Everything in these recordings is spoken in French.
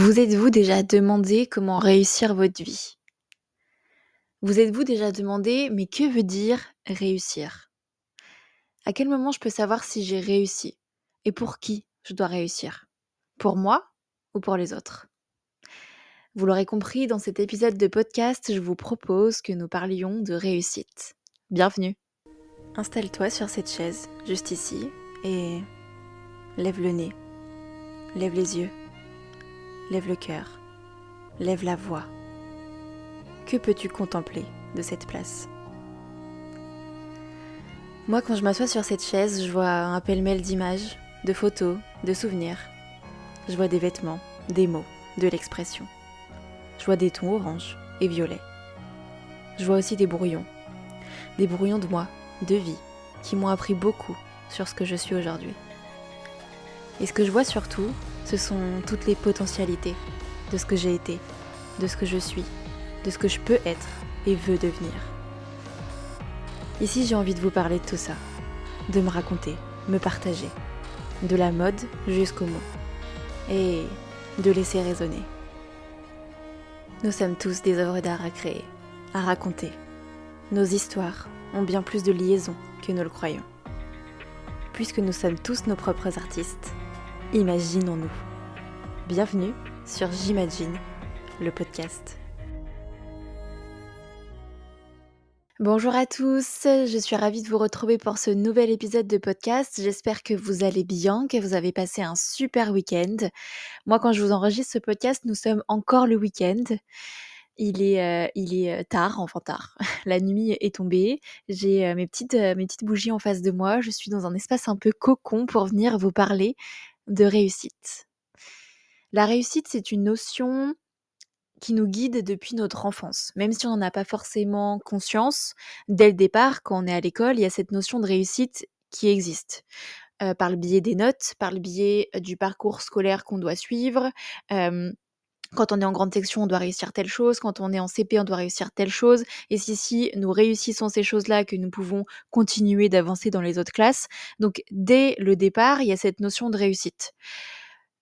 Vous êtes-vous déjà demandé comment réussir votre vie? Vous êtes-vous déjà demandé: «Mais que veut dire réussir? À quel moment je peux savoir si j'ai réussi? Et pour qui je dois réussir? Pour moi ou pour les autres?» Vous l'aurez compris, dans cet épisode de podcast, je vous propose que nous parlions de réussite. Bienvenue! Installe-toi sur cette chaise, juste ici, et lève le nez, lève les yeux, lève le cœur, lève la voix. Que peux-tu contempler de cette place? Moi, quand je m'assois sur cette chaise, je vois un pêle-mêle d'images, de photos, de souvenirs. Je vois des vêtements, des mots, de l'expression. Je vois des tons orange et violets. Je vois aussi des brouillons de moi, de vie, qui m'ont appris beaucoup sur ce que je suis aujourd'hui. Et ce que je vois surtout, ce sont toutes les potentialités de ce que j'ai été, de ce que je suis, de ce que je peux être et veux devenir. Ici, j'ai envie de vous parler de tout ça, de me raconter, me partager, de la mode jusqu'aux mots, et de laisser résonner. Nous sommes tous des œuvres d'art à créer, à raconter. Nos histoires ont bien plus de liaisons que nous le croyons. Puisque nous sommes tous nos propres artistes, imaginons-nous. Bienvenue sur J'imagine, le podcast. Bonjour à tous, je suis ravie de vous retrouver pour ce nouvel épisode de podcast. J'espère que vous allez bien, que vous avez passé un super week-end. Moi, quand je vous enregistre ce podcast, nous sommes encore le week-end. Il est tard, enfin tard. La nuit est tombée. J'ai mes petites bougies en face de moi. Je suis dans un espace un peu cocon pour venir vous parler de réussite. La réussite, c'est une notion qui nous guide depuis notre enfance. Même si on n'en a pas forcément conscience, dès le départ, quand on est à l'école, il y a cette notion de réussite qui existe. Par le biais des notes, par le biais du parcours scolaire qu'on doit suivre. Quand on est en grande section, on doit réussir telle chose. Quand on est en CP, on doit réussir telle chose. Et si nous réussissons ces choses-là, que nous pouvons continuer d'avancer dans les autres classes. Donc, dès le départ, il y a cette notion de réussite.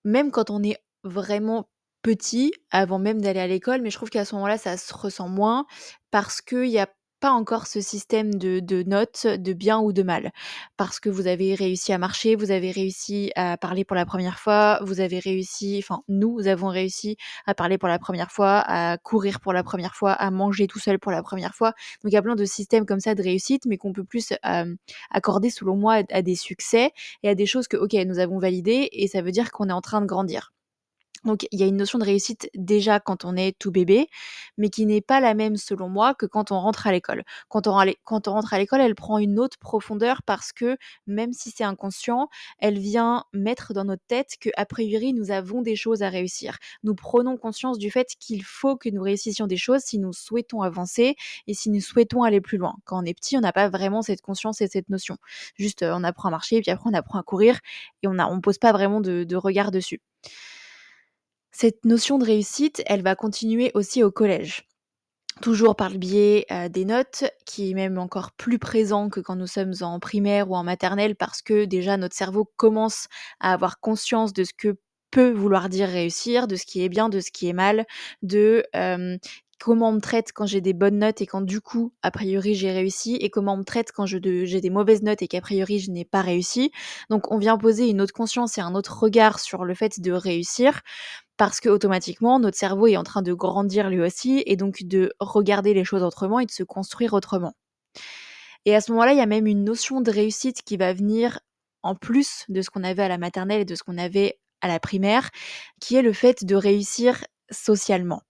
Même quand on est vraiment petit, avant même d'aller à l'école, mais je trouve qu'à ce moment-là, ça se ressent moins parce qu'il y a pas encore ce système de notes, de bien ou de mal. Parce que vous avez réussi à marcher, vous avez réussi à parler pour la première fois, vous avez réussi enfin, nous avons réussi à parler pour la première fois, à courir pour la première fois, à manger tout seul pour la première fois. Donc il y a plein de systèmes comme ça de réussite, mais qu'on peut plus, accorder selon moi à des succès et à des choses que, OK, nous avons validées et ça veut dire qu'on est en train de grandir. Donc il y a une notion de réussite déjà quand on est tout bébé, mais qui n'est pas la même selon moi que quand on rentre à l'école. Quand on rentre à l'école, elle prend une autre profondeur parce que même si c'est inconscient, elle vient mettre dans notre tête qu'a priori nous avons des choses à réussir. Nous prenons conscience du fait qu'il faut que nous réussissions des choses si nous souhaitons avancer et si nous souhaitons aller plus loin. Quand on est petit, on n'a pas vraiment cette conscience et cette notion. Juste, on apprend à marcher, puis après on apprend à courir et on pose pas vraiment de regard dessus. Cette notion de réussite, elle va continuer aussi au collège. Toujours par le biais, des notes, qui est même encore plus présent que quand nous sommes en primaire ou en maternelle parce que déjà notre cerveau commence à avoir conscience de ce que peut vouloir dire réussir, de ce qui est bien, de ce qui est mal, de, comment on me traite quand j'ai des bonnes notes et quand du coup, a priori, j'ai réussi et comment on me traite quand j'ai des mauvaises notes et qu'a priori, je n'ai pas réussi. Donc on vient poser une autre conscience et un autre regard sur le fait de réussir parce qu'automatiquement, notre cerveau est en train de grandir lui aussi et donc de regarder les choses autrement et de se construire autrement. Et à ce moment-là, il y a même une notion de réussite qui va venir en plus de ce qu'on avait à la maternelle et de ce qu'on avait à la primaire, qui est le fait de réussir socialement.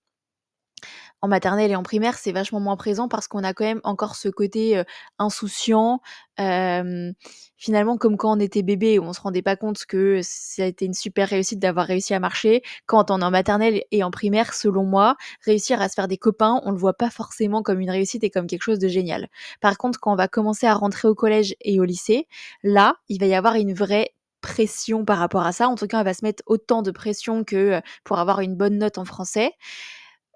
En maternelle et en primaire, c'est vachement moins présent parce qu'on a quand même encore ce côté, insouciant, hem, finalement comme quand on était bébé où on se rendait pas compte que ça a été une super réussite d'avoir réussi à marcher. Quand on est en maternelle et en primaire, selon moi, réussir à se faire des copains, on le voit pas forcément comme une réussite et comme quelque chose de génial. Par contre, quand on va commencer à rentrer au collège et au lycée, là, il va y avoir une vraie pression par rapport à ça. En tout cas, on va se mettre autant de pression que, pour avoir une bonne note en français.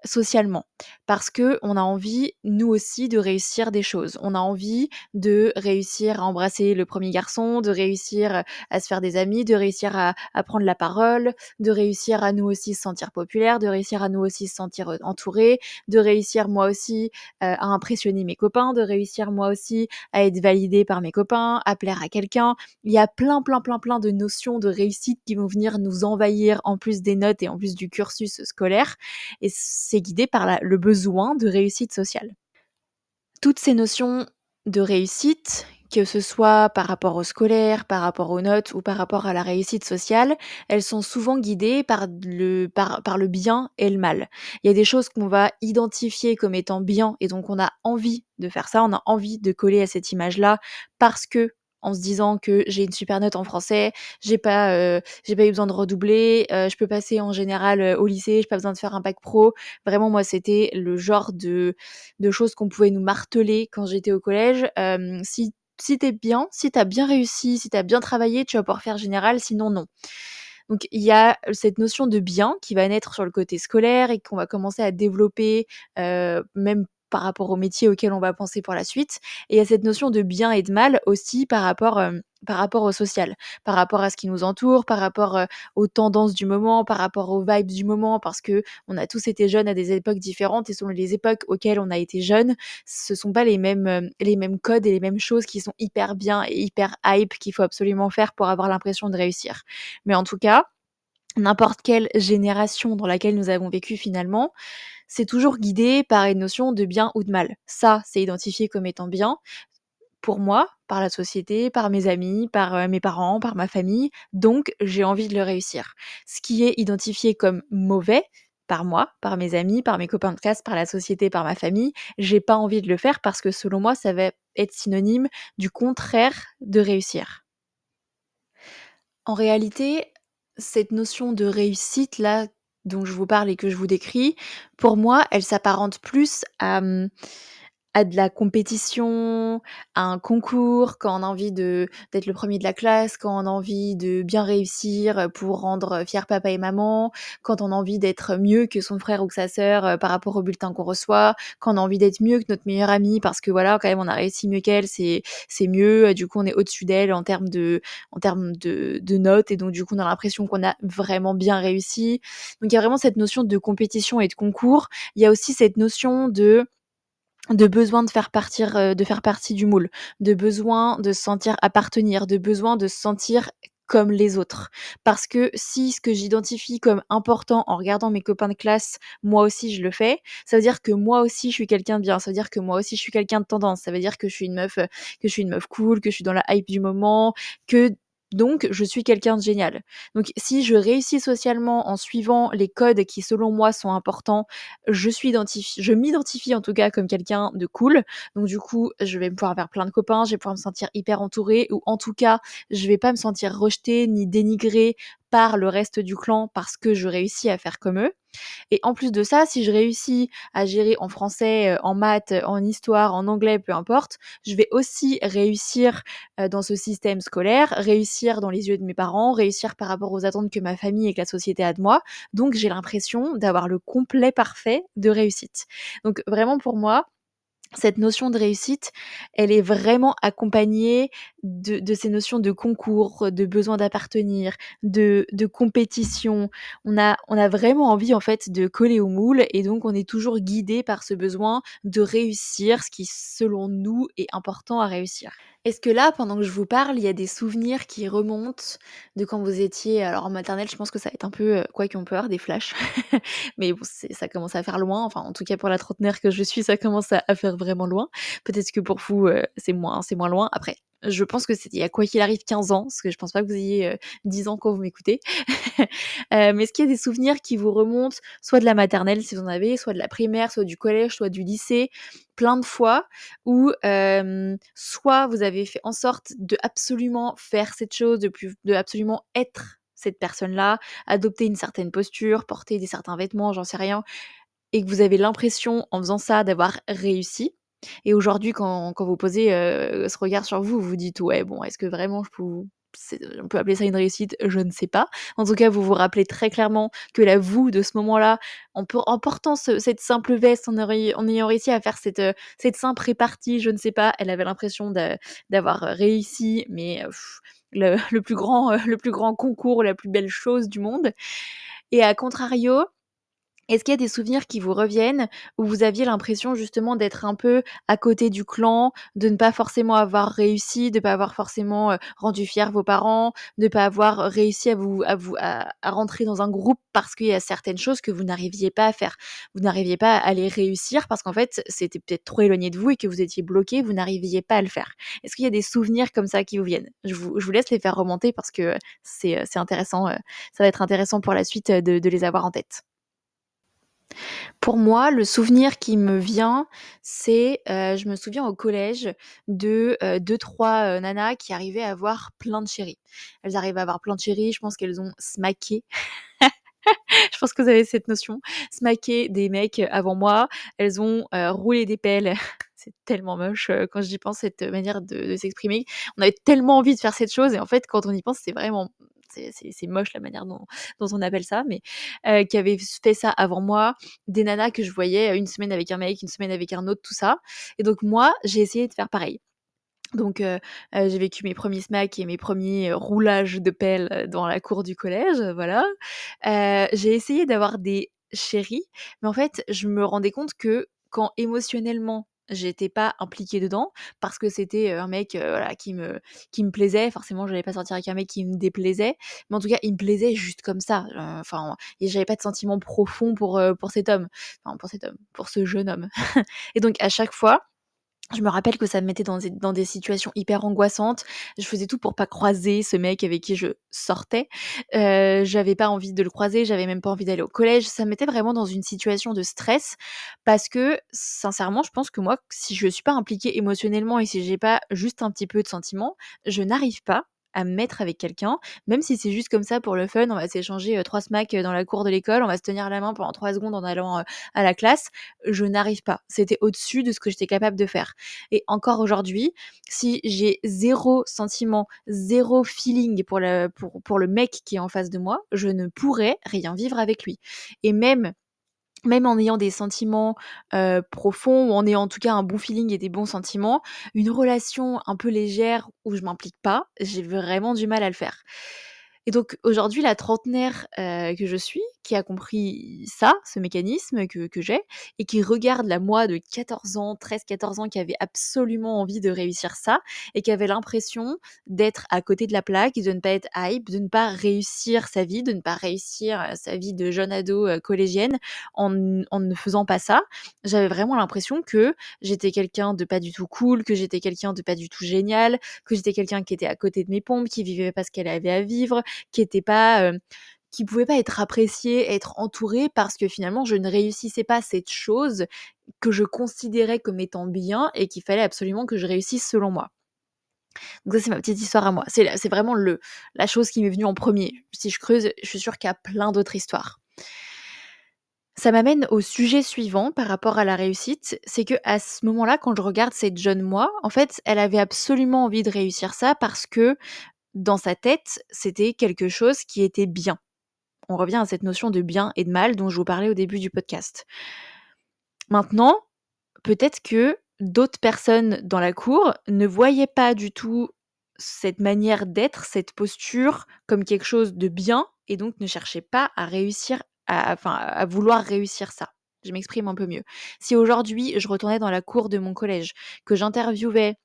Socialement, parce qu'on a envie, nous aussi, de réussir des choses. On a envie de réussir à embrasser le premier garçon, de réussir, à se faire des amis, de réussir à prendre la parole, de réussir à nous aussi se sentir populaire, de réussir à nous aussi se sentir, entourés, de réussir moi aussi, à impressionner mes copains, de réussir moi aussi à être validée par mes copains, à plaire à quelqu'un. Il y a plein, plein, plein, plein de notions de réussite qui vont venir nous envahir en plus des notes et en plus du cursus scolaire et c'est guidé par le besoin de réussite sociale. Toutes ces notions de réussite, que ce soit par rapport au scolaire, par rapport aux notes ou par rapport à la réussite sociale, elles sont souvent guidées par le bien et le mal. Il y a des choses qu'on va identifier comme étant bien et donc on a envie de faire ça, on a envie de coller à cette image-là parce que en se disant que j'ai une super note en français, j'ai pas eu besoin de redoubler, je peux passer en général, au lycée, j'ai pas besoin de faire un bac pro. Vraiment moi c'était le genre de choses qu'on pouvait nous marteler quand j'étais au collège. Si tu bien, si tu as bien réussi, si tu as bien travaillé, tu vas pouvoir faire général, sinon non. Donc il y a cette notion de bien qui va naître sur le côté scolaire et qu'on va commencer à développer, même par rapport au métier auquel on va penser pour la suite. Et il y a cette notion de bien et de mal aussi par rapport au social, par rapport à ce qui nous entoure, par rapport, aux tendances du moment, par rapport aux vibes du moment, parce qu'on a tous été jeunes à des époques différentes et selon les époques auxquelles on a été jeunes, ce sont pas les mêmes codes et les mêmes choses qui sont hyper bien et hyper hype qu'il faut absolument faire pour avoir l'impression de réussir. Mais en tout cas, n'importe quelle génération dans laquelle nous avons vécu finalement, c'est toujours guidé par une notion de bien ou de mal. Ça, c'est identifié comme étant bien pour moi, par la société, par mes amis, par, mes parents, par ma famille, donc j'ai envie de le réussir. Ce qui est identifié comme mauvais par moi, par mes amis, par mes copains de classe, par la société, par ma famille, j'ai pas envie de le faire parce que selon moi, ça va être synonyme du contraire de réussir. En réalité, cette notion de réussite-là, dont je vous parle et que je vous décris, pour moi, elle s'apparente plus à de la compétition, à un concours, quand on a envie d'être le premier de la classe, quand on a envie de bien réussir, pour rendre, fiers papa et maman, quand on a envie d'être mieux que son frère ou que sa sœur, par rapport au bulletin qu'on reçoit, quand on a envie d'être mieux que notre meilleure amie parce que voilà, quand même on a réussi mieux qu'elle, c'est mieux, du coup on est au-dessus d'elle en termes de notes et donc du coup on a l'impression qu'on a vraiment bien réussi. Donc il y a vraiment cette notion de compétition et de concours. Il y a aussi cette notion de besoin de faire partie du moule, de besoin de se sentir appartenir, de besoin de se sentir comme les autres. Parce que si ce que j'identifie comme important en regardant mes copains de classe, moi aussi je le fais, ça veut dire que moi aussi je suis quelqu'un de bien, ça veut dire que moi aussi je suis quelqu'un de tendance, ça veut dire que je suis une meuf cool, que je suis dans la hype du moment, que donc je suis quelqu'un de génial. Donc si je réussis socialement en suivant les codes qui selon moi sont importants, je m'identifie en tout cas comme quelqu'un de cool. Donc du coup, je vais pouvoir faire plein de copains, je vais pouvoir me sentir hyper entourée ou en tout cas, je vais pas me sentir rejetée ni dénigrée par le reste du clan parce que je réussis à faire comme eux. Et en plus de ça, si je réussis à gérer en français, en maths, en histoire, en anglais, peu importe, je vais aussi réussir, dans ce système scolaire, réussir dans les yeux de mes parents, réussir par rapport aux attentes que ma famille et que la société a de moi. Donc j'ai l'impression d'avoir le complet parfait de réussite. Donc vraiment pour moi, cette notion de réussite, elle est vraiment accompagnée de ces notions de concours, de besoin d'appartenir, de compétition. On a vraiment envie en fait de coller au moule et donc on est toujours guidé par ce besoin de réussir ce qui selon nous est important à réussir. Est-ce que là, pendant que je vous parle, il y a des souvenirs qui remontent de quand vous étiez alors en maternelle, je pense que ça va être un peu, quoique on peut avoir des flashs, mais bon, ça commence à faire loin, enfin en tout cas pour la trentenaire que je suis, ça commence à faire vraiment loin. Peut-être que pour vous, c'est moins loin. Après, je pense que c'était il y a quoi qu'il arrive 15 ans, parce que je pense pas que vous ayez, 10 ans quand vous m'écoutez. Mais est-ce qu'il y a des souvenirs qui vous remontent, soit de la maternelle si vous en avez, soit de la primaire, soit du collège, soit du lycée, plein de fois où, soit vous avez fait en sorte de absolument faire cette chose, de absolument être cette personne-là, adopter une certaine posture, porter des certains vêtements, j'en sais rien, et que vous avez l'impression en faisant ça d'avoir réussi et aujourd'hui quand vous posez, ce regard sur vous, vous vous dites: «Ouais bon, est-ce que vraiment je pou». on peut appeler ça une réussite, je ne sais pas. En tout cas, vous vous rappelez très clairement que la vous de ce moment-là, en portant cette simple veste, en ayant réussi à faire cette simple répartie, je ne sais pas, elle avait l'impression d'avoir réussi, mais le plus grand concours, la plus belle chose du monde. Et à contrario, est-ce qu'il y a des souvenirs qui vous reviennent où vous aviez l'impression justement d'être un peu à côté du clan, de ne pas forcément avoir réussi, de pas avoir forcément, rendu fiers vos parents, de pas avoir réussi à rentrer dans un groupe parce qu'il y a certaines choses que vous n'arriviez pas à faire? Vous n'arriviez pas à les réussir parce qu'en fait, c'était peut-être trop éloigné de vous et que vous étiez bloqués, vous n'arriviez pas à le faire. Est-ce qu'il y a des souvenirs comme ça qui vous viennent? Je vous laisse les faire remonter parce que, c'est intéressant, ça va être intéressant pour la suite, de les avoir en tête. Pour moi, le souvenir qui me vient, c'est, je me souviens au collège de, 2-3, nanas qui arrivaient à avoir plein de chéris. Elles arrivaient à avoir plein de chéris, je pense qu'elles ont smacké, je pense que vous avez cette notion, smacké des mecs, avant moi. Elles ont, roulé des pelles. C'est tellement moche, quand j'y pense, cette manière de s'exprimer. On avait tellement envie de faire cette chose et en fait, quand on y pense, c'est moche la manière dont on appelle ça, mais qui avaient fait ça avant moi. Des nanas que je voyais, une semaine avec un mec, une semaine avec un autre, tout ça et donc moi, j'ai essayé de faire pareil. Donc j'ai vécu mes premiers smacks et mes premiers roulages de pelle, dans la cour du collège, voilà. J'ai essayé d'avoir des chéris, mais en fait, je me rendais compte que quand émotionnellement, j'étais pas impliquée dedans, parce que c'était, un mec, voilà, qui me plaisait, forcément j'allais pas sortir avec un mec qui me déplaisait, mais en tout cas, il me plaisait juste comme ça, enfin et j'avais pas de sentiments profonds pour cet homme, enfin pour cet homme, pour ce jeune homme et donc à chaque fois je me rappelle que ça me mettait dans des situations hyper angoissantes. Je faisais tout pour pas croiser ce mec avec qui je sortais. J'avais pas envie de le croiser, j'avais même pas envie d'aller au collège. Ça me mettait vraiment dans une situation de stress parce que sincèrement, je pense que moi, si je suis pas impliquée émotionnellement et si j'ai pas juste un petit peu de sentiments, je n'arrive pas à me mettre avec quelqu'un, même si c'est juste comme ça pour le fun, on va s'échanger, 3 smacks, dans la cour de l'école, on va se tenir la main pendant 3 secondes en allant, à la classe. Je n'arrive pas. C'était au-dessus de ce que j'étais capable de faire. Et encore aujourd'hui, si j'ai zéro sentiment, zéro feeling pour le mec qui est en face de moi, je ne pourrais rien vivre avec lui. Et même en ayant des sentiments, profonds ou en ayant en tout cas un bon feeling et des bons sentiments, une relation un peu légère où je m'implique pas, j'ai vraiment du mal à le faire. Et donc aujourd'hui, la trentenaire, que je suis, qui a compris ça, ce mécanisme que j'ai et qui regarde la moi de 14 ans, 13-14 ans qui avait absolument envie de réussir ça et qui avait l'impression d'être à côté de la plaque, de ne pas être hype, de ne pas réussir sa vie, de ne pas réussir, sa vie de jeune ado, collégienne en ne faisant pas ça. J'avais vraiment l'impression que j'étais quelqu'un de pas du tout cool, que j'étais quelqu'un de pas du tout génial, que j'étais quelqu'un qui était à côté de mes pompes, qui vivait pas ce qu'elle avait à vivre, qui pouvait pas être appréciée, être entourée parce que finalement je ne réussissais pas cette chose que je considérais comme étant bien et qu'il fallait absolument que je réussisse selon moi. Donc ça, c'est ma petite histoire à moi. C'est vraiment la chose qui m'est venue en premier. Si je creuse, je suis sûre qu'il y a plein d'autres histoires. Ça m'amène au sujet suivant par rapport à la réussite, c'est qu'à ce moment-là, quand je regarde cette jeune moi, en fait, elle avait absolument envie de réussir ça parce que dans sa tête, c'était quelque chose qui était bien. On revient à cette notion de bien et de mal dont je vous parlais au début du podcast. Maintenant, peut-être que d'autres personnes dans la cour ne voyaient pas du tout cette manière d'être, cette posture comme quelque chose de bien et donc ne cherchaient pas à réussir à vouloir réussir ça. Je m'exprime un peu mieux. Si aujourd'hui je retournais dans la cour de mon collège, que j'interviewais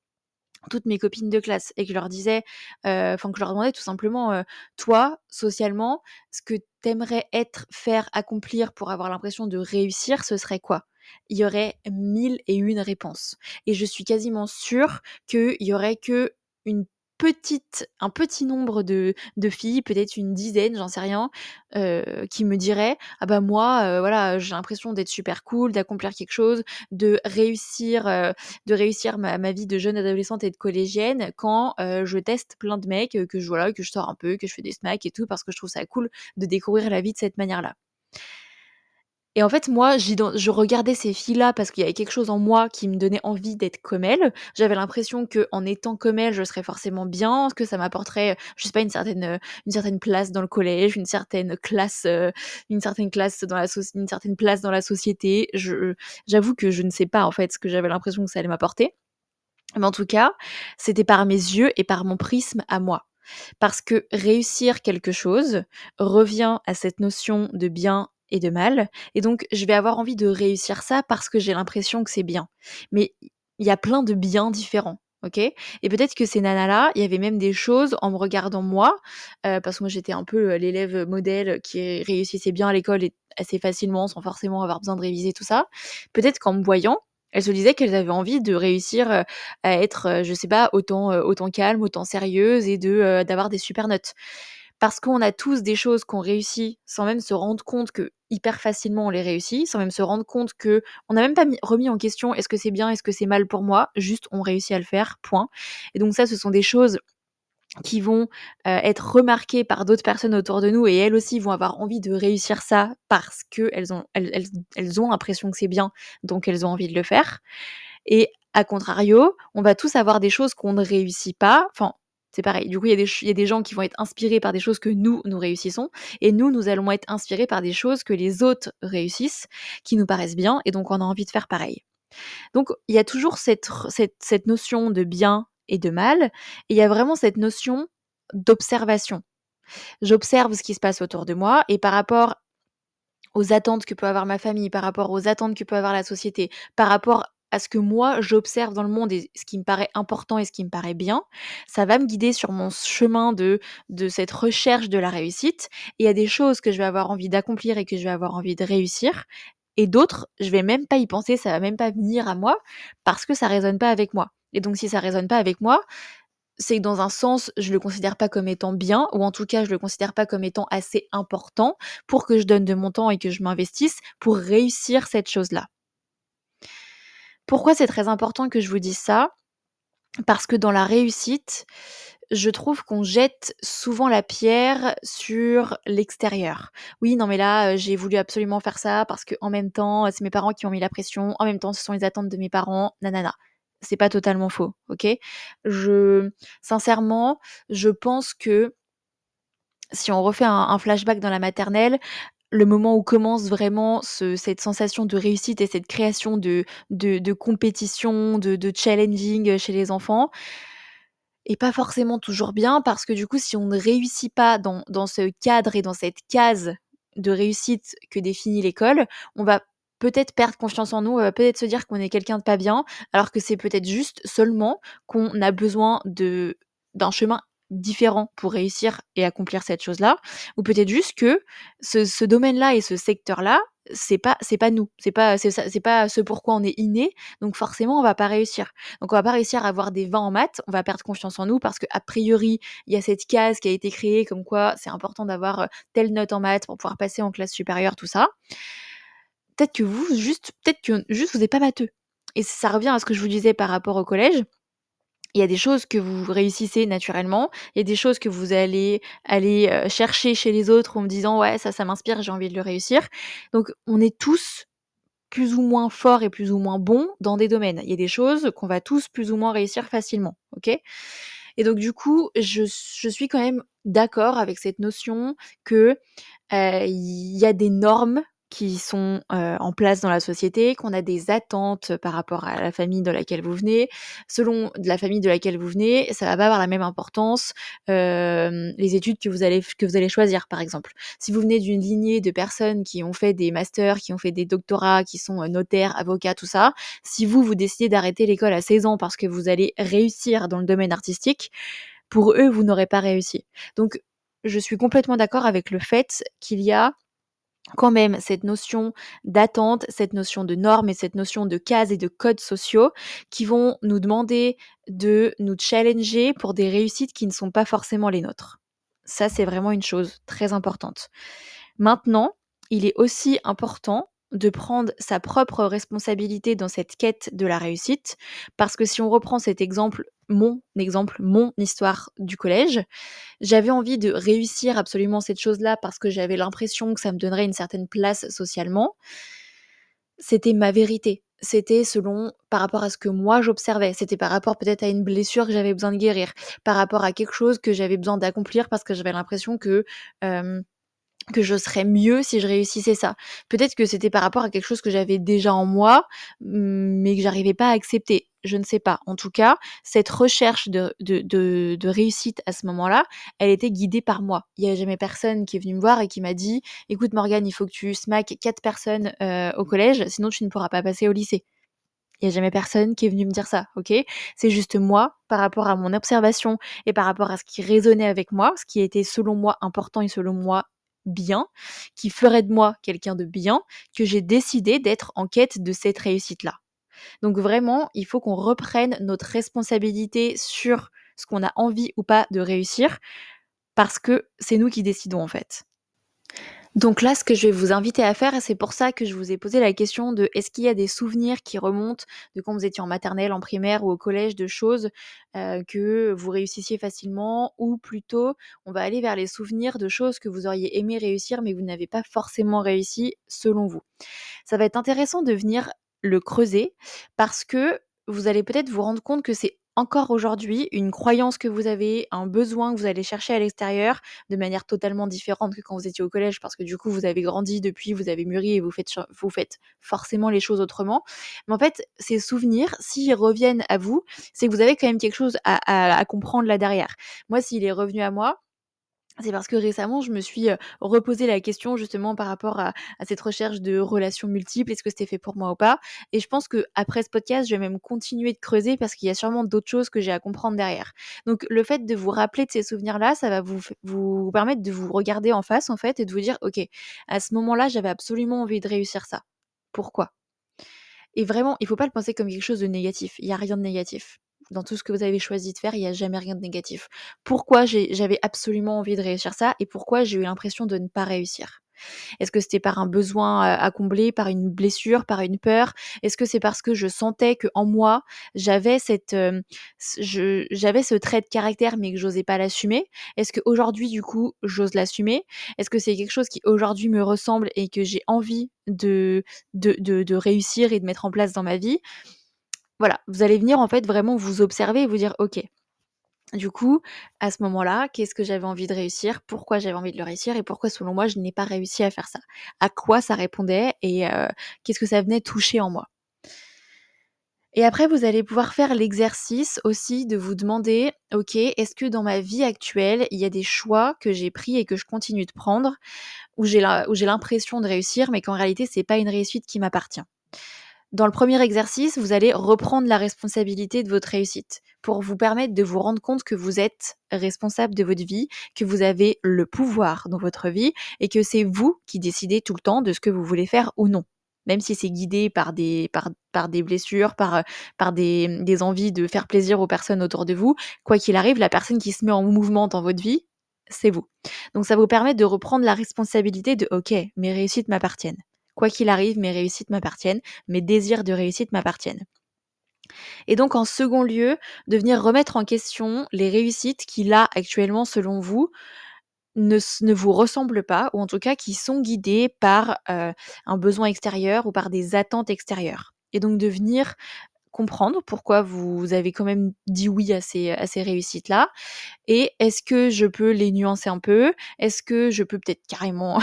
toutes mes copines de classe et que je leur disais, enfin que je leur demandais tout simplement, «Toi, socialement, ce que t'aimerais être, faire, accomplir pour avoir l'impression de réussir, ce serait quoi?» Il y aurait 1000 et une réponses et je suis quasiment sûre qu'il y aurait qu'une un petit nombre de filles, peut-être une dizaine, j'en sais rien, qui me diraient: «Ah bah moi, voilà, j'ai l'impression d'être super cool, d'accomplir quelque chose, de réussir, ma vie de jeune adolescente et de collégienne quand, je teste plein de mecs, que je sors un peu, que je fais des smacks et tout parce que je trouve ça cool de découvrir la vie de cette manière-là. Et en fait, moi, je regardais ces filles-là parce qu'il y avait quelque chose en moi qui me donnait envie d'être comme elles. J'avais l'impression qu'en étant comme elles, je serais forcément bien, que ça m'apporterait, je sais pas, une certaine place dans le collège, une certaine classe dans la soci une certaine place dans la société. J'avoue que je ne sais pas, en fait, ce que j'avais l'impression que ça allait m'apporter. Mais en tout cas, c'était par mes yeux et par mon prisme à moi. Parce que réussir quelque chose revient à cette notion de bien et de mal, et donc je vais avoir envie de réussir ça parce que j'ai l'impression que c'est bien. Mais il y a plein de biens différents, OK? Et peut-être que ces nanas-là, il y avait même des choses en me regardant moi, parce que moi j'étais un peu, l'élève modèle qui réussissait bien à l'école et assez facilement sans forcément avoir besoin de réviser tout ça. Peut-être qu'en me voyant, elles se disaient qu'elles avaient envie de réussir, à être, je sais pas, autant calme, autant sérieuse et d'avoir des super notes. Parce qu'on a tous des choses qu'on réussit sans même se rendre compte que hyper facilement on les réussit, sans même se rendre compte qu'on n'a même pas remis en question: «Est-ce que c'est bien? Est-ce que c'est mal pour moi?» Juste on réussit à le faire, point. Et donc ça, ce sont des choses qui vont, être remarquées par d'autres personnes autour de nous, et elles aussi vont avoir envie de réussir ça parce qu'elles ont l'impression que c'est bien, donc elles ont envie de le faire. Et à contrario, on va tous avoir des choses qu'on ne réussit pas. Enfin, c'est pareil. Du coup, il y a des gens qui vont être inspirés par des choses que nous réussissons, et nous allons être inspirés par des choses que les autres réussissent, qui nous paraissent bien, et donc on a envie de faire pareil. Donc il y a toujours cette notion de bien et de mal, et il y a vraiment cette notion d'observation. J'observe ce qui se passe autour de moi, et par rapport aux attentes que peut avoir ma famille, par rapport aux attentes que peut avoir la société, par rapport à ce que moi j'observe dans le monde et ce qui me paraît important et ce qui me paraît bien, ça va me guider sur mon chemin de cette recherche de la réussite. Et il y a des choses que je vais avoir envie d'accomplir et que je vais avoir envie de réussir, et d'autres, je vais même pas y penser, ça va même pas venir à moi parce que ça résonne pas avec moi. Et donc si ça résonne pas avec moi, c'est que dans un sens, je le considère pas comme étant bien, ou en tout cas, je le considère pas comme étant assez important pour que je donne de mon temps et que je m'investisse pour réussir cette chose-là. Pourquoi c'est très important que je vous dise ça? Parce que dans la réussite, je trouve qu'on jette souvent la pierre sur l'extérieur. Oui, non mais là, j'ai voulu absolument faire ça parce qu'en même temps, c'est mes parents qui ont mis la pression, en même temps, ce sont les attentes de mes parents, nanana. C'est pas totalement faux, OK? Je Sincèrement, je pense que si on refait un flashback dans la maternelle, le moment où commence vraiment cette sensation de réussite et cette création de compétition, de challenging, chez les enfants, et pas forcément toujours bien, parce que du coup, si on ne réussit pas dans ce cadre et dans cette case de réussite que définit l'école, on va peut-être perdre confiance en nous, on va peut-être se dire qu'on est quelqu'un de pas bien, alors que c'est peut-être juste seulement qu'on a besoin d'un chemin différent pour réussir et accomplir cette chose-là, ou peut-être juste que ce domaine-là et ce secteur-là, c'est pas nous, c'est pas ce pourquoi on est inné, donc forcément on va pas réussir. Donc on va pas réussir à avoir des 20 en maths, on va perdre confiance en nous parce qu'a priori, il y a cette case qui a été créée comme quoi c'est important d'avoir, telle note en maths pour pouvoir passer en classe supérieure, tout ça. Peut-être que juste vous êtes pas matheux, et ça revient à ce que je vous disais par rapport au collège. Il y a des choses que vous réussissez naturellement, il y a des choses que vous allez aller, chercher chez les autres en me disant: «Ouais, ça m'inspire, j'ai envie de le réussir». Donc on est tous plus ou moins forts et plus ou moins bons dans des domaines. Il y a des choses qu'on va tous plus ou moins réussir facilement, OK? Et donc du coup, je suis quand même d'accord avec cette notion que, il y a des normes qui sont, en place dans la société, qu'on a des attentes par rapport à la famille de laquelle vous venez. Selon de la famille de laquelle vous venez, ça va pas avoir la même importance, les études que vous allez choisir, par exemple. Si vous venez d'une lignée de personnes qui ont fait des masters, qui ont fait des doctorats, qui sont, notaires, avocats, tout ça, si vous décidez d'arrêter l'école à 16 ans parce que vous allez réussir dans le domaine artistique, pour eux, vous n'aurez pas réussi. Donc je suis complètement d'accord avec le fait qu'il y a quand même cette notion d'attente, cette notion de normes et cette notion de cases et de codes sociaux qui vont nous demander de nous challenger pour des réussites qui ne sont pas forcément les nôtres. Ça, c'est vraiment une chose très importante. Maintenant, il est aussi important de prendre sa propre responsabilité dans cette quête de la réussite. Parce que si on reprend cet exemple, mon histoire du collège, j'avais envie de réussir absolument cette chose-là parce que j'avais l'impression que ça me donnerait une certaine place socialement. C'était ma vérité. C'était selon par rapport à ce que moi j'observais. C'était par rapport peut-être à une blessure que j'avais besoin de guérir, par rapport à quelque chose que j'avais besoin d'accomplir parce que j'avais l'impression hem, que je serais mieux si je réussissais ça. Peut-être que c'était par rapport à quelque chose que j'avais déjà en moi, mais que j'arrivais pas à accepter. Je ne sais pas. En tout cas, cette recherche de réussite à ce moment-là, elle était guidée par moi. Il y a jamais personne qui est venu me voir et qui m'a dit: «Écoute Morgane, il faut que tu smaques 4 personnes, au collège, sinon tu ne pourras pas passer au lycée». Il y a jamais personne qui est venu me dire ça, OK? C'est juste moi, par rapport à mon observation et par rapport à ce qui résonnait avec moi, ce qui était selon moi important et selon moi bien, qui ferait de moi quelqu'un de bien, que j'ai décidé d'être en quête de cette réussite-là. Donc vraiment, il faut qu'on reprenne notre responsabilité sur ce qu'on a envie ou pas de réussir, parce que c'est nous qui décidons en fait. Donc là, ce que je vais vous inviter à faire, et c'est pour ça que je vous ai posé la question de est-ce qu'il y a des souvenirs qui remontent de quand vous étiez en maternelle, en primaire ou au collège, de choses que vous réussissiez facilement, ou plutôt on va aller vers les souvenirs de choses que vous auriez aimé réussir mais vous n'avez pas forcément réussi selon vous. Ça va être intéressant de venir le creuser parce que vous allez peut-être vous rendre compte que c'est encore aujourd'hui une croyance que vous avez, un besoin que vous allez chercher à l'extérieur de manière totalement différente que quand vous étiez au collège parce que du coup vous avez grandi depuis, vous avez mûri et vous faites forcément les choses autrement. Mais en fait, ces souvenirs, s'ils reviennent à vous, c'est que vous avez quand même quelque chose à comprendre là derrière. Moi, s'il est revenu à moi, c'est parce que récemment, je me suis, reposé la question justement par rapport à cette recherche de relations multiples. Est-ce que c'était fait pour moi ou pas? Et je pense qu'après ce podcast, je vais même continuer de creuser parce qu'il y a sûrement d'autres choses que j'ai à comprendre derrière. Donc le fait de vous rappeler de ces souvenirs-là, ça va vous permettre de vous regarder en face, en fait, et de vous dire: «OK, à ce moment-là, j'avais absolument envie de réussir ça. Pourquoi?» Et vraiment, il faut pas le penser comme quelque chose de négatif. Il y a rien de négatif. Dans tout ce que vous avez choisi de faire, il y a jamais rien de négatif. Pourquoi j'avais absolument envie de réussir ça et pourquoi j'ai eu l'impression de ne pas réussir? Est-ce que c'était par un besoin à combler, par une blessure, par une peur? Est-ce que c'est parce que je sentais qu'en moi, j'avais j'avais ce trait de caractère, mais que j'osais pas l'assumer? Est-ce qu'aujourd'hui, du coup, j'ose l'assumer? Est-ce que c'est quelque chose qui aujourd'hui me ressemble et que j'ai envie de réussir et de mettre en place dans ma vie? Voilà, vous allez venir en fait vraiment vous observer et vous dire: «OK, du coup, à ce moment-là, qu'est-ce que j'avais envie de réussir? Pourquoi j'avais envie de le réussir et pourquoi selon moi je n'ai pas réussi à faire ça? À quoi ça répondait et qu'est-ce que ça venait toucher en moi?» Et après vous allez pouvoir faire l'exercice aussi de vous demander: «OK, est-ce que dans ma vie actuelle, il y a des choix que j'ai pris et que je continue de prendre où j'ai l'impression de réussir mais qu'en réalité c'est pas une réussite qui m'appartient?» Dans le premier exercice, vous allez reprendre la responsabilité de votre réussite pour vous permettre de vous rendre compte que vous êtes responsable de votre vie, que vous avez le pouvoir dans votre vie et que c'est vous qui décidez tout le temps de ce que vous voulez faire ou non. Même si c'est guidé par des blessures, par des envies de faire plaisir aux personnes autour de vous, quoi qu'il arrive, la personne qui se met en mouvement dans votre vie, c'est vous. Donc ça vous permet de reprendre la responsabilité de OK, mes réussites m'appartiennent. Quoi qu'il arrive, mes réussites m'appartiennent, mes désirs de réussite m'appartiennent. Et donc en second lieu, de venir remettre en question les réussites qui là, actuellement, selon vous, ne vous ressemblent pas ou en tout cas qui sont guidées par, un besoin extérieur ou par des attentes extérieures. Et donc de venir comprendre pourquoi vous avez quand même dit oui à ces réussites-là et est-ce que je peux les nuancer un peu? Est-ce que je peux peut-être carrément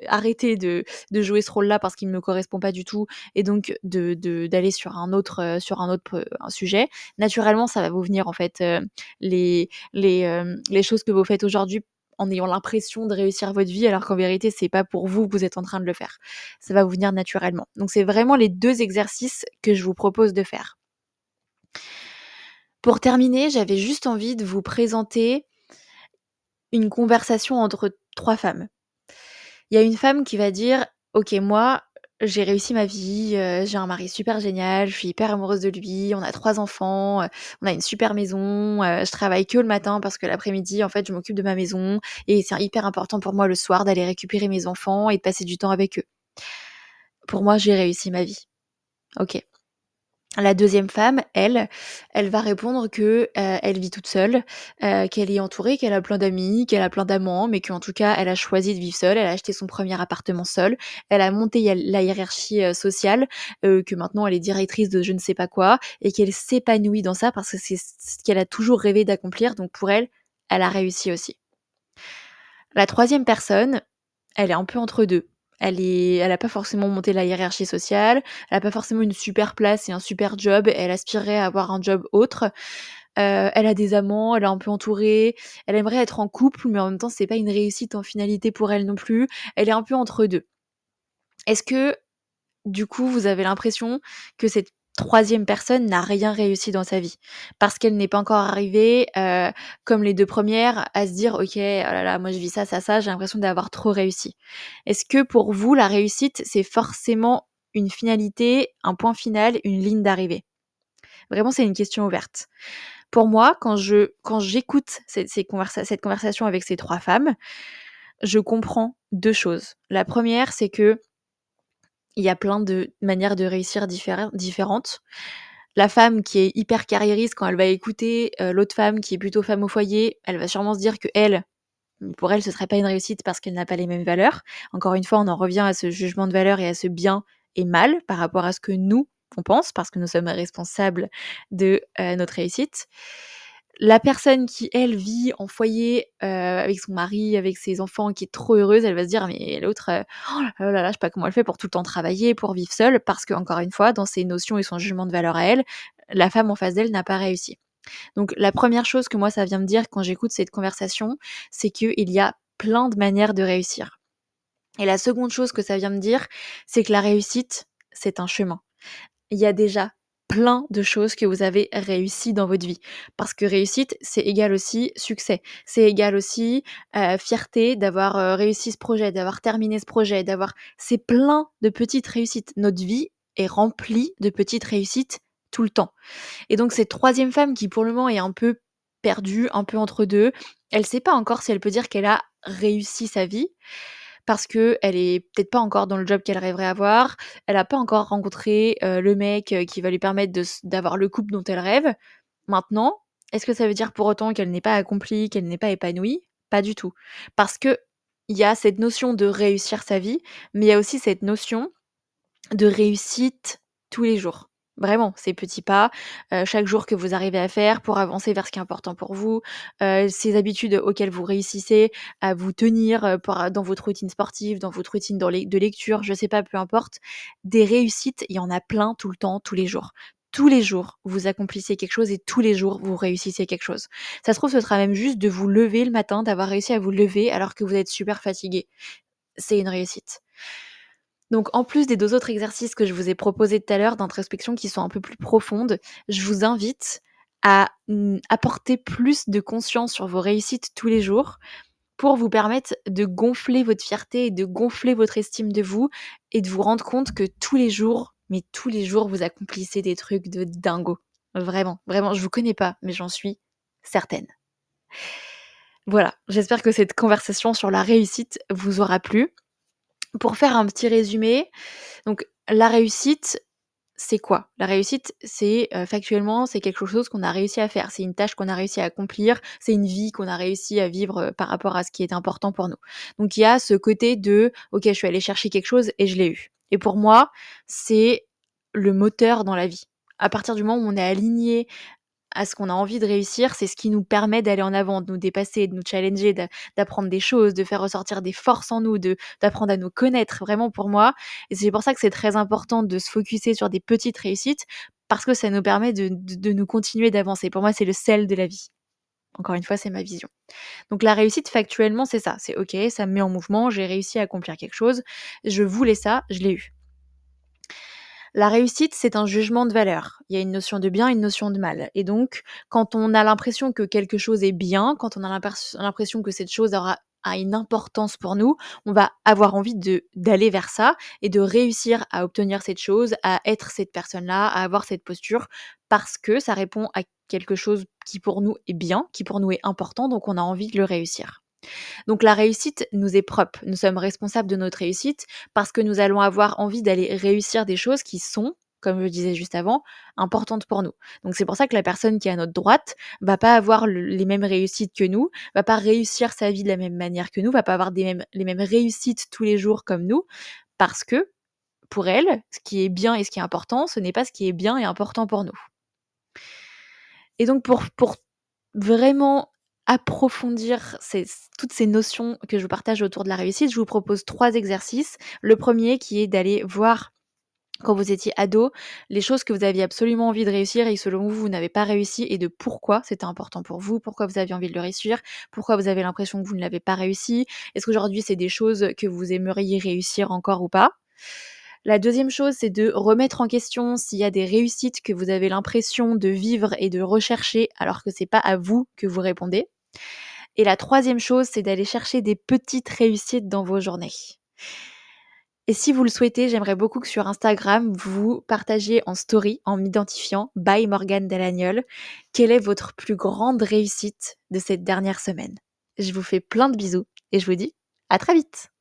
arrêter de jouer ce rôle-là parce qu'il ne me correspond pas du tout et donc d'aller sur un autre, un sujet. Naturellement, ça va vous venir en fait, les choses que vous faites aujourd'hui en ayant l'impression de réussir votre vie alors qu'en vérité, c'est pas pour vous que vous êtes en train de le faire. Ça va vous venir naturellement. Donc c'est vraiment les 2 exercices que je vous propose de faire. Pour terminer, j'avais juste envie de vous présenter une conversation entre 3 femmes. Il y a une femme qui va dire: «OK, moi, j'ai réussi ma vie, j'ai un mari super génial, je suis hyper amoureuse de lui, on a 3 enfants, on a une super maison, je travaille que le matin parce que l'après-midi, en fait, je m'occupe de ma maison et c'est hyper important pour moi le soir d'aller récupérer mes enfants et de passer du temps avec eux». Pour moi, j'ai réussi ma vie. OK. La deuxième femme, elle va répondre que, elle vit toute seule, qu'elle est entourée, qu'elle a plein d'amis, qu'elle a plein d'amants, mais qu'en tout cas, elle a choisi de vivre seule. Elle a acheté son premier appartement seule. Elle a monté la hiérarchie, sociale, que maintenant elle est directrice de je ne sais pas quoi et qu'elle s'épanouit dans ça parce que c'est ce qu'elle a toujours rêvé d'accomplir. Donc pour elle, elle a réussi aussi. La troisième personne, elle est un peu entre 2. Elle a pas forcément monté la hiérarchie sociale, elle a pas forcément une super place et un super job, elle aspirerait à avoir un job autre. Elle a des amants, elle est un peu entourée, elle aimerait être en couple, mais en même temps, c'est pas une réussite en finalité pour elle non plus. Elle est un peu entre 2. Est-ce que du coup, vous avez l'impression que cette troisième personne n'a rien réussi dans sa vie. Parce qu'elle n'est pas encore arrivée, comme les 2 premières à se dire: «OK, oh là là, moi je vis ça, ça, ça, j'ai l'impression d'avoir trop réussi». Est-ce que pour vous, la réussite, c'est forcément une finalité, un point final, une ligne d'arrivée? Vraiment, c'est une question ouverte. Pour moi, quand j'écoute cette conversation avec ces 3 femmes, je comprends 2 choses. La première, c'est qu'il y a plein de manières de réussir différentes. La femme qui est hyper carriériste, quand elle va écouter, l'autre femme qui est plutôt femme au foyer, elle va sûrement se dire qu'elle, pour elle, ce serait pas une réussite parce qu'elle n'a pas les mêmes valeurs. Encore une fois, on en revient à ce jugement de valeur et à ce bien et mal par rapport à ce que nous, on pense, parce que nous sommes responsables de, notre réussite. La personne qui, elle, vit en foyer, avec son mari, avec ses enfants, qui est trop heureuse, elle va se dire: «Mais l'autre, oh là là, je sais pas comment elle fait pour tout le temps travailler, pour vivre seule», parce qu'encore une fois, dans ses notions et son jugement de valeur à elle, la femme en face d'elle n'a pas réussi. Donc la première chose que moi ça vient me dire quand j'écoute cette conversation, c'est qu'il y a plein de manières de réussir. Et la seconde chose que ça vient me dire, c'est que la réussite, c'est un chemin. Il y a déjà plein de choses que vous avez réussi dans votre vie. Parce que réussite, c'est égal aussi succès. C'est égal aussi, fierté d'avoir, réussi ce projet, d'avoir terminé ce projet, c'est plein de petites réussites. Notre vie est remplie de petites réussites tout le temps. Et donc cette troisième femme qui pour le moment est un peu perdue, un peu entre 2, elle sait pas encore si elle peut dire qu'elle a réussi sa vie parce qu'elle est peut-être pas encore dans le job qu'elle rêverait avoir. Elle a pas encore rencontré, le mec, qui va lui permettre d'avoir le couple dont elle rêve. Maintenant, est-ce que ça veut dire pour autant qu'elle n'est pas accomplie, qu'elle n'est pas épanouie? Pas du tout. Parce qu'il y a cette notion de réussir sa vie, mais il y a aussi cette notion de réussite tous les jours. Vraiment, ces petits pas, chaque jour que vous arrivez à faire pour avancer vers ce qui est important pour vous, ces habitudes auxquelles vous réussissez à vous tenir, dans votre routine sportive, dans votre routine de lecture, je sais pas, peu importe. Des réussites, il y en a plein tout le temps, tous les jours. Tous les jours, vous accomplissez quelque chose et tous les jours, vous réussissez quelque chose. Ça se trouve, ce sera même juste de vous lever le matin, d'avoir réussi à vous lever alors que vous êtes super fatigué. C'est une réussite. Donc en plus des 2 autres exercices que je vous ai proposés tout à l'heure d'introspection qui sont un peu plus profondes, je vous invite à, apporter plus de conscience sur vos réussites tous les jours pour vous permettre de gonfler votre fierté et de gonfler votre estime de vous et de vous rendre compte que tous les jours, mais tous les jours, vous accomplissez des trucs de dingo. Vraiment, vraiment, je vous connais pas, mais j'en suis certaine. Voilà, j'espère que cette conversation sur la réussite vous aura plu. Pour faire un petit résumé, donc la réussite, c'est quoi? La réussite, c'est, factuellement, c'est quelque chose qu'on a réussi à faire. C'est une tâche qu'on a réussi à accomplir, c'est une vie qu'on a réussi à vivre, par rapport à ce qui est important pour nous. Donc il y a ce côté de: «OK, je suis allée chercher quelque chose et je l'ai eu» et pour moi, c'est le moteur dans la vie. À partir du moment où on est aligné à ce qu'on a envie de réussir, c'est ce qui nous permet d'aller en avant, de nous dépasser, de nous challenger, d'apprendre des choses, de faire ressortir des forces en nous, d'apprendre à nous connaître, vraiment pour moi. Et c'est pour ça que c'est très important de se focuser sur des petites réussites, parce que ça nous permet de nous continuer d'avancer. Pour moi, c'est le sel de la vie. Encore une fois, c'est ma vision. Donc la réussite, factuellement, c'est ça. C'est OK, ça me met en mouvement, j'ai réussi à accomplir quelque chose, je voulais ça, je l'ai eu. La réussite, c'est un jugement de valeur. Il y a une notion de bien, une notion de mal. Et donc, quand on a l'impression que quelque chose est bien, quand on a l'impression que cette chose a une importance pour nous, on va avoir envie d'aller vers ça et de réussir à obtenir cette chose, à être cette personne-là, à avoir cette posture, parce que ça répond à quelque chose qui pour nous est bien, qui pour nous est important, donc on a envie de le réussir. Donc la réussite nous est propre. Nous sommes responsables de notre réussite parce que nous allons avoir envie d'aller réussir des choses qui sont, comme je le disais juste avant, importantes pour nous. Donc c'est pour ça que la personne qui est à notre droite va pas avoir les mêmes réussites que nous, va pas réussir sa vie de la même manière que nous, va pas avoir les mêmes réussites tous les jours comme nous, parce que pour elle, ce qui est bien et ce qui est important, ce n'est pas ce qui est bien et important pour nous. Et donc pour vraiment approfondir toutes ces notions que je vous partage autour de la réussite, je vous propose 3 exercices. Le premier qui est d'aller voir quand vous étiez ado, les choses que vous aviez absolument envie de réussir et selon vous, vous n'avez pas réussi et de pourquoi c'était important pour vous, pourquoi vous aviez envie de le réussir, pourquoi vous avez l'impression que vous ne l'avez pas réussi. Est-ce qu'aujourd'hui c'est des choses que vous aimeriez réussir encore ou pas? La deuxième chose, c'est de remettre en question s'il y a des réussites que vous avez l'impression de vivre et de rechercher alors que c'est pas à vous que vous répondez. Et la troisième chose, c'est d'aller chercher des petites réussites dans vos journées. Et si vous le souhaitez, j'aimerais beaucoup que sur Instagram, vous partagiez en story, en m'identifiant by Morgane Delagnol, quelle est votre plus grande réussite de cette dernière semaine. Je vous fais plein de bisous et je vous dis à très vite.